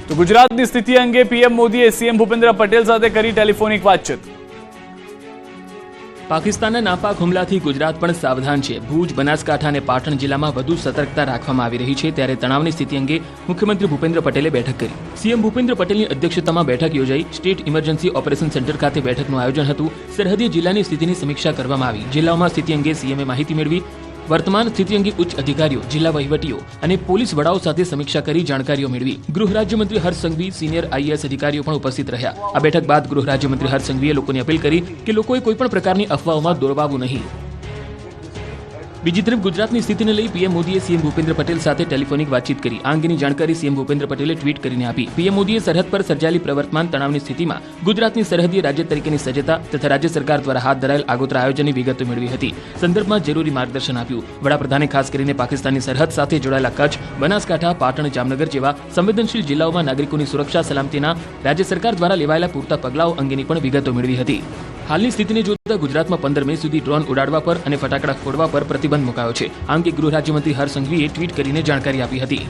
તો ગુજરાતની સ્થિતિ અંગે પીએમ મોદીએ સીએમ ભૂપેન્દ્ર પટેલ સાથે કરી ટેલિફોનિક વાતચીત। પાકિસ્તાનના નાપાક હુમલાથી ગુજરાત પણ સાવધાન છે। ભુજ, બનાસકાંઠા અને પાટણ જિલ્લામાં વધુ સતર્કતા રાખવામાં આવી રહી છે। ત્યારે તણાવની સ્થિતિ અંગે મુખ્યમંત્રી ભૂપેન્દ્ર પટેલે બેઠક કરી। સીએમ ભૂપેન્દ્ર પટેલની અધ્યક્ષતામાં બેઠક યોજાઈ। સ્ટેટ ઇમરજન્સી ઓપરેશન સેન્ટર ખાતે બેઠકનું આયોજન હતું। સરહદી જિલ્લાની સ્થિતિની સમીક્ષા કરવામાં આવી। જિલ્લાઓમાં સ્થિતિ અંગે સીએમએ માહિતી મેળવી। વર્તમાન સ્થિતિ અંગે ઉચ્ચ અધિકારીઓ, જિલ્લા વહીવટીઓ અને પોલીસ વડાઓ સાથે સમીક્ષા કરી જાણકારીઓ મેળવી। ગૃહ રાજ્યમંત્રી હર્ષ સંઘવી, સિનિયર આઈએએસ અધિકારીઓ પણ ઉપસ્થિત રહ્યા। આ બેઠક બાદ ગૃહ રાજ્યમંત્રી હર્ષ સંઘવીએ લોકોને અપીલ કરી કે લોકોએ કોઈપણ પ્રકારની અફવાઓમાં દોરવાવું નહીં। બીજી તરફ ગુજરાતની સ્થિતિને લઈ પીએમ મોદીએ સીએમ ભૂપેન્દ્ર પટેલ સાથે ટેલિફોનિક વાતચીત કરી। આ અંગેની જાણકારી સીએમ ભૂપેન્દ્ર પટેલે ટ્વીટ કરીને આપી। પીએમ મોદીએ સરહદ પર સર્જાયેલી પ્રવર્તમાન તણાવની સ્થિતિમાં ગુજરાતની સરહદીય રાજ્ય તરીકેની સજ્જતા તથા રાજ્ય સરકાર દ્વારા હાથ ધરાયેલ આગોતરા આયોજનની વિગતો મેળવી હતી। સંદર્ભમાં જરૂરી માર્ગદર્શન આપ્યું। વડાપ્રધાને ખાસ કરીને પાકિસ્તાનની સરહદ સાથે જોડાયેલા કચ્છ, બનાસકાંઠા, પાટણ, જામનગર જેવા સંવેદનશીલ જિલ્લાઓમાં નાગરિકોની સુરક્ષા સલામતીના રાજ્ય સરકાર દ્વારા લેવાયેલા પૂરતા પગલાઓ અંગેની પણ વિગતો મેળવી હતી। હાલની સ્થિતિને જોતા ગુજરાતમાં 15 મે સુધી ડ્રોન ઉડાડવા પર અને ફટાકડા ફોડવા પર પ્રતિબંધ મુકાયો છે। આ અંગે ગૃહ રાજ્યમંત્રી હર્ષ સંઘવીએ ટ્વીટ કરીને જાણકારી આપી હતી।